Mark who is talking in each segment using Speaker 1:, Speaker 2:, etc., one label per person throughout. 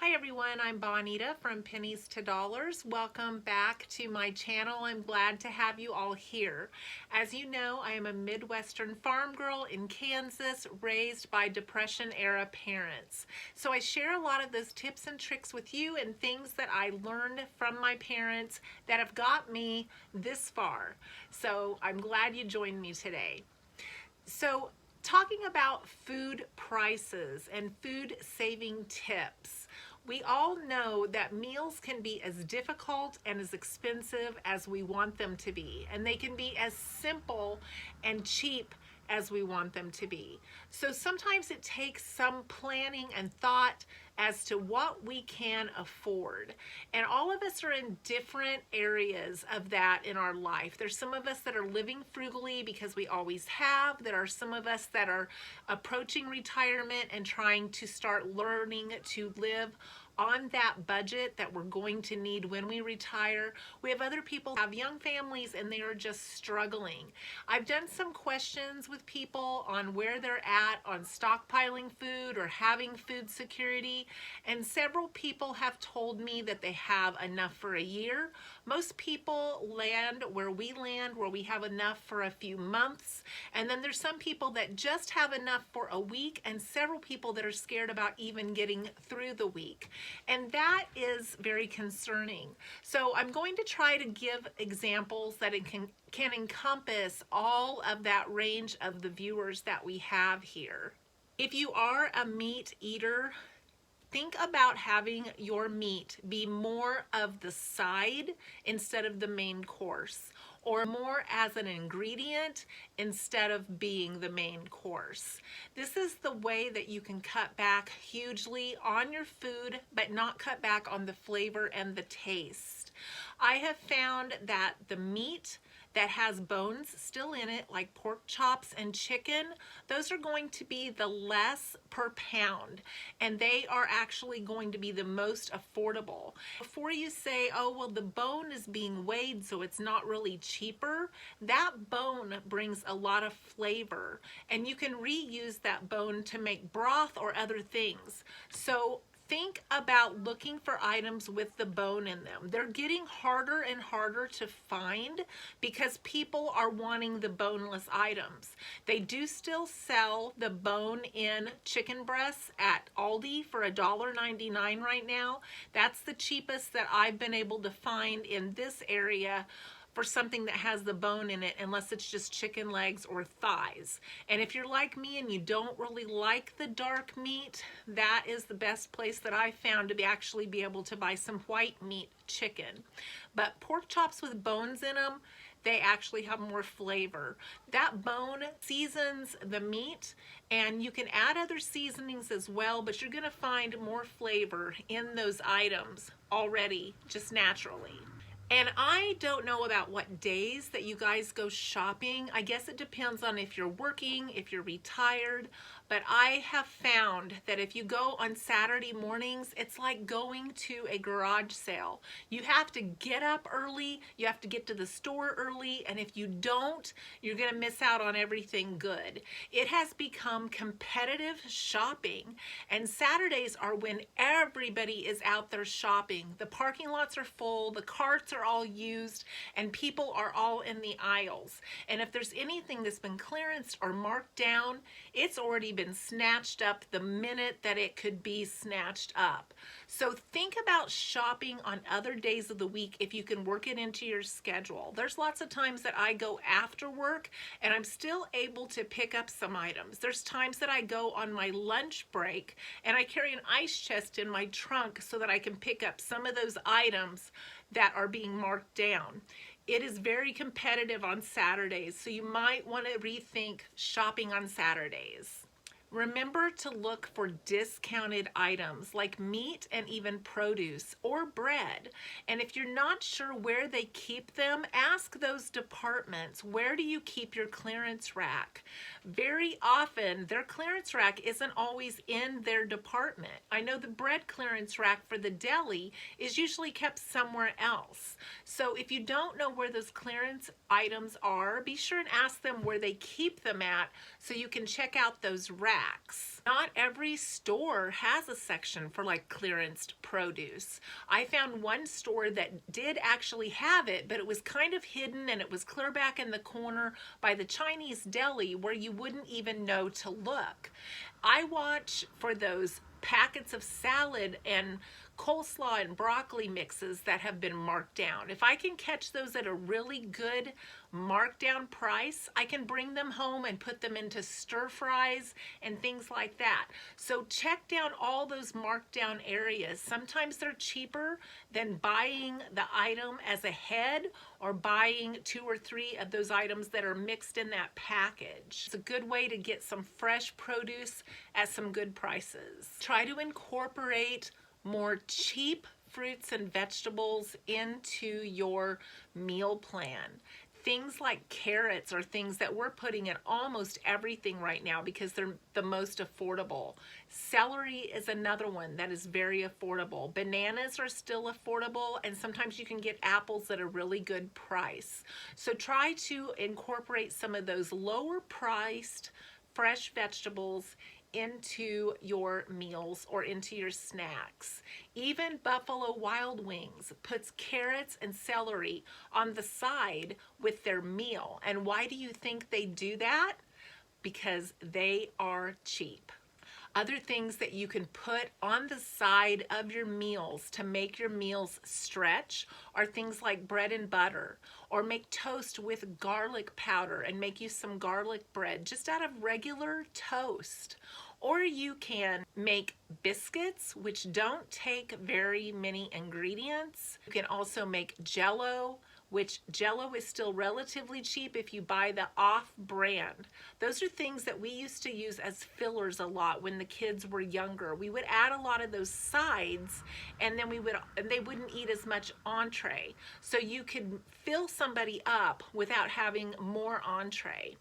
Speaker 1: Hi everyone, I'm Bonita from Pennies to Dollars. Welcome back to my channel. I'm glad to have you all here. As you know, I am a Midwestern farm girl in Kansas, raised by Depression era parents. So I share a lot of those tips and tricks with you and things that I learned from my parents that have got me this far. So I'm glad you joined me today. So talking about food prices and food saving tips, we all know that meals can be as difficult and as expensive as we want them to be, and they can be as simple and cheap as we want them to be. So sometimes it takes some planning and thought as to what we can afford. And all of us are in different areas of that in our life. There's some of us that are living frugally because we always have. There are some of us that are approaching retirement and trying to start learning to live on that budget that we're going to need when we retire. We have other people who have young families and they are just struggling. I've done some questions with people on where they're at on stockpiling food or having food security, and several people have told me that they have enough for a year. Most people land where we have enough for a few months, and then there's some people that just have enough for a week, and several people that are scared about even getting through the week. And that is very concerning. So I'm going to try to give examples that it can encompass all of that range of the viewers that we have here. If you are a meat eater, think about having your meat be more of the side instead of the main course, or more as an ingredient instead of being the main course. This is the way that you can cut back hugely on your food, but not cut back on the flavor and the taste. I have found that the meat that has bones still in it, like pork chops and chicken, those are going to be the less per pound, and they are actually going to be the most affordable. Before you say, oh, well, the bone is being weighed, so it's not really cheaper, that bone brings a lot of flavor, and you can reuse that bone to make broth or other things. So think about looking for items with the bone in them. They're getting harder and harder to find because people are wanting the boneless items. They do still sell the bone-in chicken breasts at Aldi for $1.99 right now. That's the cheapest that I've been able to find in this area for something that has the bone in it, unless it's just chicken legs or thighs. And if you're like me and you don't really like the dark meat, that is the best place that I found to actually be able to buy some white meat chicken. But pork chops with bones in them, they actually have more flavor. That bone seasons the meat, and you can add other seasonings as well, but you're gonna find more flavor in those items already, just naturally. And I don't know about what days that you guys go shopping. I guess it depends on if you're working, if you're retired, but I have found that if you go on Saturday mornings, it's like going to a garage sale. You have to get up early, you have to get to the store early, and if you don't, you're gonna miss out on everything good. It has become competitive shopping, and Saturdays are when everybody is out there shopping. The parking lots are full, the carts are all used, and people are all in the aisles. And if there's anything that's been clearanced or marked down, it's already been snatched up the minute that it could be snatched up. So think about shopping on other days of the week if you can work it into your schedule. There's lots of times that I go after work and I'm still able to pick up some items. There's times that I go on my lunch break and I carry an ice chest in my trunk so that I can pick up some of those items that are being marked down. It is very competitive on Saturdays, so you might want to rethink shopping on Saturdays. Remember to look for discounted items like meat and even produce or bread. And if you're not sure where they keep them, ask those departments, where do you keep your clearance rack? Very often, their clearance rack isn't always in their department. I know the bread clearance rack for the deli is usually kept somewhere else. So if you don't know where those clearance items are, be sure and ask them where they keep them at so you can check out those racks. racks. Not every store has a section for like clearance produce. I found one store that did actually have it, but it was kind of hidden and it was clear back in the corner by the Chinese deli where you wouldn't even know to look. I watch for those packets of salad and coleslaw and broccoli mixes that have been marked down. If I can catch those at a really good marked down price, I can bring them home and put them into stir fries and things like that. So check down all those marked down areas. Sometimes they're cheaper than buying the item as a head or buying 2 or 3 of those items that are mixed in that package. It's a good way to get some fresh produce at some good prices. Try to incorporate more cheap fruits and vegetables into your meal plan. Things like carrots are things that we're putting in almost everything right now because they're the most affordable. Celery is another one that is very affordable. Bananas are still affordable, and sometimes you can get apples at a really good price. So try to incorporate some of those lower priced fresh vegetables into your meals or into your snacks. Even Buffalo Wild Wings puts carrots and celery on the side with their meal. And why do you think they do that? Because they are cheap. Other things that you can put on the side of your meals to make your meals stretch are things like bread and butter, or make toast with garlic powder and make you some garlic bread just out of regular toast. Or you can make biscuits, which don't take very many ingredients. You can also make Jell-O, which Jell-O is still relatively cheap if you buy the off-brand. Those are things that we used to use as fillers a lot when the kids were younger. We would add a lot of those sides, and then they wouldn't eat as much entree. So you could fill somebody up without having more entree.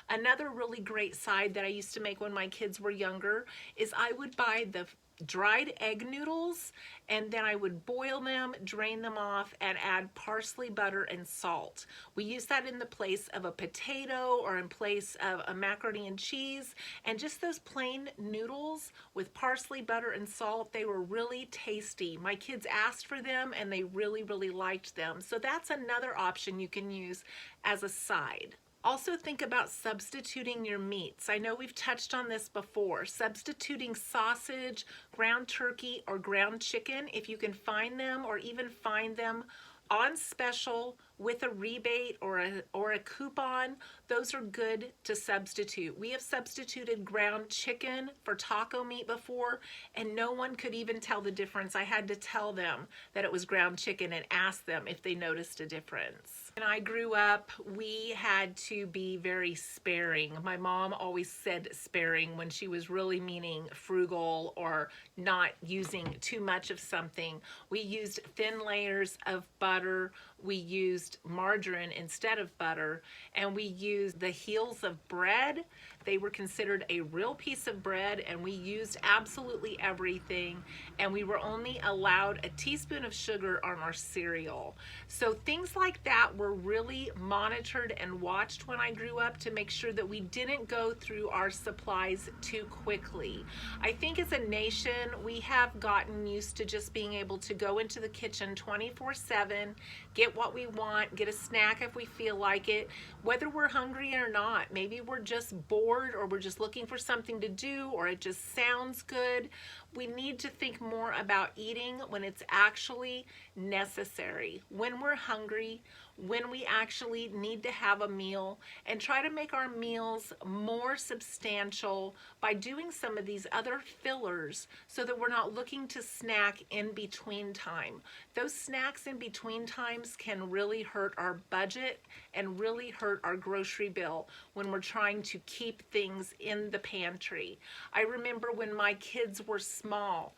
Speaker 1: Another really great side that I used to make when my kids were younger is I would buy the dried egg noodles, and then I would boil them, drain them off, and add parsley, butter, and salt. We use that in the place of a potato or in place of a macaroni and cheese, and just those plain noodles with parsley, butter, and salt, they were really tasty. My kids asked for them and they really, really liked them. So that's another option you can use as a side. Also think about substituting your meats. I know we've touched on this before. Substituting sausage, ground turkey, or ground chicken, if you can find them, or even find them on special with a rebate or a coupon, those are good to substitute. We have substituted ground chicken for taco meat before, and no one could even tell the difference. I had to tell them that it was ground chicken and ask them if they noticed a difference. When I grew up, we had to be very sparing. My mom always said sparing when she was really meaning frugal or not using too much of something. We used thin layers of butter. We used margarine instead of butter, and we used the heels of bread. They were considered a real piece of bread, and we used absolutely everything, and we were only allowed a teaspoon of sugar on our cereal. So things like that were really monitored and watched when I grew up to make sure that we didn't go through our supplies too quickly. I think as a nation, we have gotten used to just being able to go into the kitchen 24/7, get what we want, get a snack if we feel like it, whether we're hungry or not. Maybe we're just bored, or we're just looking for something to do, or it just sounds good. We need to think more about eating when it's actually necessary, when we're hungry, when we actually need to have a meal, and try to make our meals more substantial by doing some of these other fillers so that we're not looking to snack in between time. Those snacks in between times can really hurt our budget and really hurt our grocery bill when we're trying to keep things in the pantry. I remember when my kids were small,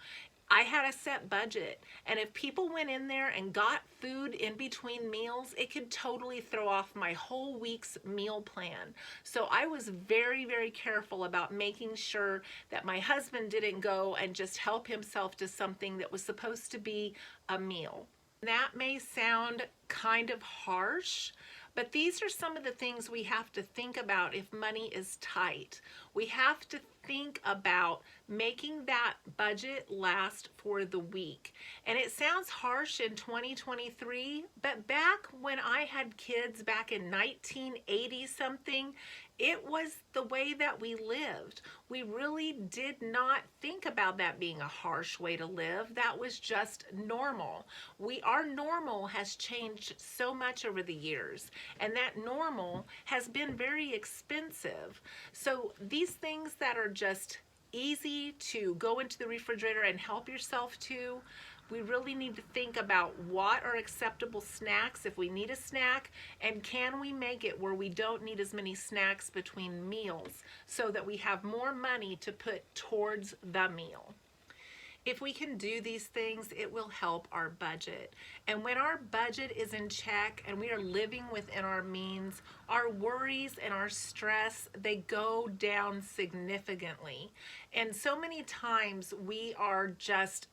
Speaker 1: I had a set budget, and if people went in there and got food in between meals, it could totally throw off my whole week's meal plan. So I was very, very careful about making sure that my husband didn't go and just help himself to something that was supposed to be a meal. That may sound kind of harsh, but these are some of the things we have to think about if money is tight. We have to think about making that budget last for the week. And it sounds harsh in 2023, but back when I had kids back in 1980 something, it was the way that we lived. We really did not think about that being a harsh way to live. That was just normal. Our normal has changed so much over the years, and that normal has been very expensive. So these things that are just easy to go into the refrigerator and help yourself to, we really need to think about what are acceptable snacks if we need a snack, and can we make it where we don't need as many snacks between meals so that we have more money to put towards the meal. If we can do these things, it will help our budget. And when our budget is in check and we are living within our means, our worries and our stress, they go down significantly. And so many times we are just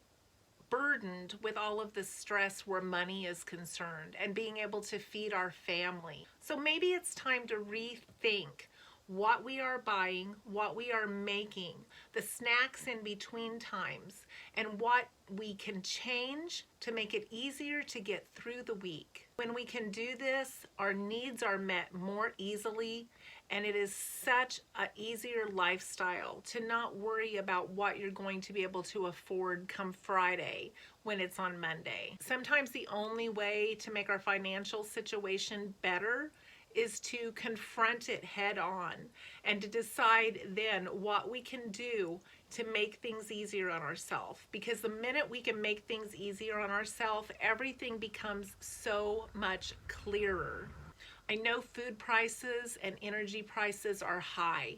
Speaker 1: burdened with all of the stress where money is concerned and being able to feed our family. So maybe it's time to rethink what we are buying, what we are making, the snacks in between times, and what we can change to make it easier to get through the week. When we can do this, our needs are met more easily, and it is such an easier lifestyle to not worry about what you're going to be able to afford come Friday when it's on Monday. Sometimes the only way to make our financial situation better is to confront it head on and to decide then what we can do to make things easier on ourselves. Because the minute we can make things easier on ourselves, everything becomes so much clearer. I know food prices and energy prices are high,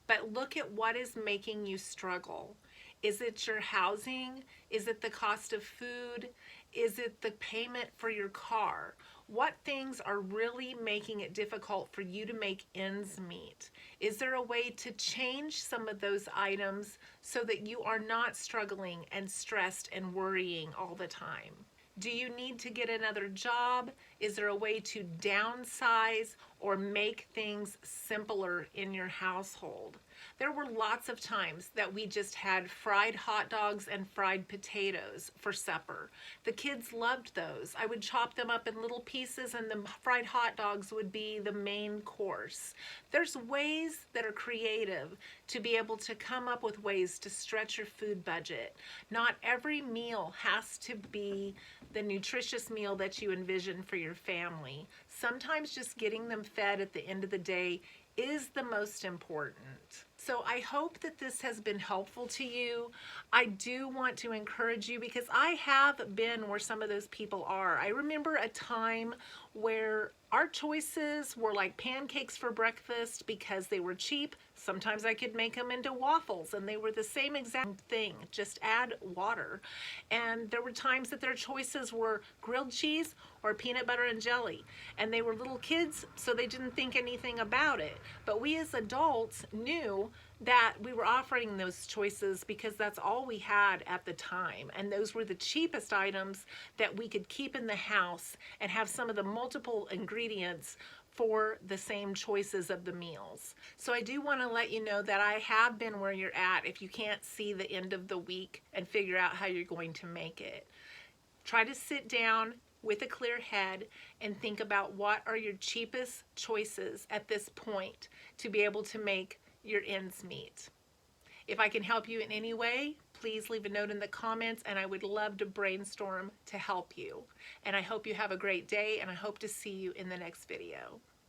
Speaker 1: but look at what is making you struggle. Is it your housing? Is it the cost of food? Is it the payment for your car? What things are really making it difficult for you to make ends meet? Is there a way to change some of those items so that you are not struggling and stressed and worrying all the time? Do you need to get another job? Is there a way to downsize or make things simpler in your household? There were lots of times that we just had fried hot dogs and fried potatoes for supper. The kids loved those. I would chop them up in little pieces and the fried hot dogs would be the main course. There's ways that are creative to be able to come up with ways to stretch your food budget. Not every meal has to be the nutritious meal that you envision for your family. Sometimes just getting them fed at the end of the day is the most important. So I hope that this has been helpful to you. I do want to encourage you because I have been where some of those people are. I remember a time where our choices were like pancakes for breakfast because they were cheap. Sometimes I could make them into waffles and they were the same exact thing, just add water. And there were times that their choices were grilled cheese or peanut butter and jelly. And they were little kids, so they didn't think anything about it. But we as adults knew that we were offering those choices because that's all we had at the time. And those were the cheapest items that we could keep in the house and have some of the multiple ingredients for the same choices of the meals. So I do want to let you know that I have been where you're at if you can't see the end of the week and figure out how you're going to make it. Try to sit down with a clear head and think about what are your cheapest choices at this point to be able to make your ends meet. If I can help you in any way, please leave a note in the comments and I would love to brainstorm to help you. And I hope you have a great day and I hope to see you in the next video.